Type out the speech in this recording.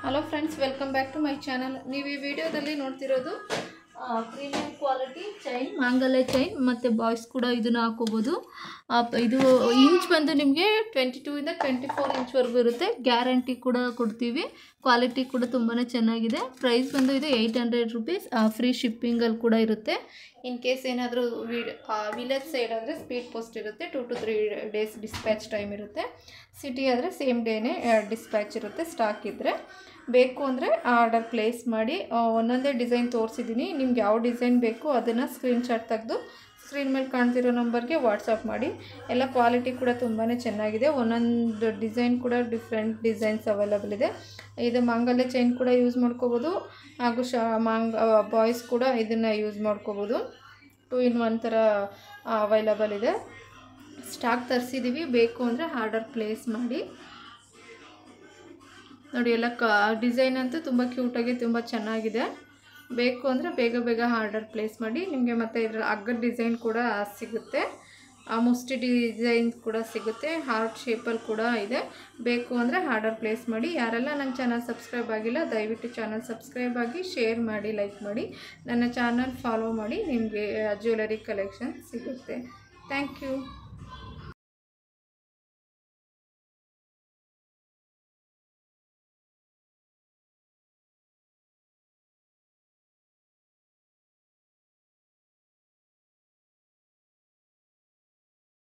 Hello friends, welcome back to my channel. ನೀವು ಈ ವಿಡಿಯೋದಲ್ಲಿ ನೋಡ್ತಿರೋದು ಪ್ರೀಮಿಯಂ ಕ್ವಾಲಿಟಿ ಚೈನ್, ಮಾಂಗಲ್ಯ ಚೈನ್ ಮತ್ತು ಬಾಯ್ಸ್ ಕೂಡ ಇದನ್ನು ಹಾಕೋಬೋದು. ಇದು ಇಂಚ್ ಬಂದು ನಿಮಗೆ 22 ಇಂದ 24 ಇಂಚ್ವರೆಗೂ ಇರುತ್ತೆ. ಗ್ಯಾರಂಟಿ ಕೂಡ ಕೊಡ್ತೀವಿ. ಕ್ವಾಲಿಟಿ ಕೂಡ ತುಂಬಾ ಚೆನ್ನಾಗಿದೆ. ಪ್ರೈಸ್ ಬಂದು ಇದು 800 ರುಪೀಸ್. ಫ್ರೀ ಶಿಪ್ಪಿಂಗಲ್ಲಿ ಕೂಡ ಇರುತ್ತೆ. ಇನ್ ಕೇಸ್ ಏನಾದರೂ ವಿಲೇಜ್ ಸೈಡ್ ಆದರೆ ಸ್ಪೀಡ್ ಪೋಸ್ಟ್ ಇರುತ್ತೆ. 2 to 3 ಡೇಸ್ ಡಿಸ್ಪ್ಯಾಚ್ ಟೈಮ್ ಇರುತ್ತೆ. ಸಿಟಿ ಆದರೆ ಸೇಮ್ ಡೇನೇ ಡಿಸ್ಪ್ಯಾಚ್ ಇರುತ್ತೆ. ಸ್ಟಾಕ್ ಇದ್ದರೆ ಬೇಕು ಅಂದರೆ ಆರ್ಡರ್ ಪ್ಲೇಸ್ ಮಾಡಿ. ಒಂದೊಂದೇ ಡಿಸೈನ್ ತೋರಿಸಿದ್ದೀನಿ. ನಿಮ್ಗೆ ಯಾವ ಡಿಸೈನ್ ಬೇಕು ಅದನ್ನು ಸ್ಕ್ರೀನ್ಶಾಟ್ ತೆಗೆದು ಸ್ಕ್ರೀನ್ ಮೇಲೆ ಕಾಣ್ತಿರೋ ನಂಬರ್ಗೆ ವಾಟ್ಸಪ್ ಮಾಡಿ. ಎಲ್ಲ ಕ್ವಾಲಿಟಿ ಕೂಡ ತುಂಬಾ ಚೆನ್ನಾಗಿದೆ. ಒಂದೊಂದು ಡಿಸೈನ್ ಕೂಡ ಡಿಫ್ರೆಂಟ್ ಡಿಸೈನ್ಸ್ ಅವೈಲಬಲ್ ಇದೆ. ಇದು ಮಾಂಗಲ್ಯ ಚೈನ್ ಕೂಡ ಯೂಸ್ ಮಾಡ್ಕೋಬೋದು, ಹಾಗೂ ಬಾಯ್ಸ್ ಕೂಡ ಇದನ್ನು ಯೂಸ್ ಮಾಡ್ಕೋಬೋದು. 2 in 1 ಥರ ಅವೈಲಬಲ್ ಇದೆ. ಸ್ಟಾಕ್ ತರಿಸಿದ್ದೀವಿ. ಬೇಕು ಅಂದರೆ ಆರ್ಡರ್ ಪ್ಲೇಸ್ ಮಾಡಿ. ನೋಡಿ, ಎಲ್ಲ ಡಿಸೈನ್ ಅಂತೂ ತುಂಬ ಕ್ಯೂಟಾಗಿ ತುಂಬ ಚೆನ್ನಾಗಿದೆ. ಬೇಕು ಅಂದರೆ ಬೇಗ ಬೇಗ ಆರ್ಡರ್ ಪ್ಲೇಸ್ ಮಾಡಿ. ನಿಮಗೆ ಮತ್ತು ಇದರ ಹಗ್ಗದ ಡಿಸೈನ್ ಕೂಡ ಸಿಗುತ್ತೆ. ಮುಷ್ಟಿ ಡಿಸೈನ್ ಕೂಡ ಸಿಗುತ್ತೆ. ಹಾರ್ಟ್ ಶೇಪಲ್ಲಿ ಕೂಡ ಇದೆ. ಬೇಕು ಅಂದರೆ ಆರ್ಡರ್ ಪ್ಲೇಸ್ ಮಾಡಿ. ಯಾರೆಲ್ಲ ನನ್ನ ಚಾನಲ್ ಸಬ್ಸ್ಕ್ರೈಬ್ ಆಗಿಲ್ಲ, ದಯವಿಟ್ಟು ಚಾನಲ್ ಸಬ್ಸ್ಕ್ರೈಬ್ ಆಗಿ, ಶೇರ್ ಮಾಡಿ, ಲೈಕ್ ಮಾಡಿ. ನನ್ನ ಚಾನಲ್ ಫಾಲೋ ಮಾಡಿ. ನಿಮಗೆ ಜ್ಯುವೆಲರಿ ಕಲೆಕ್ಷನ್ ಸಿಗುತ್ತೆ. Thank you.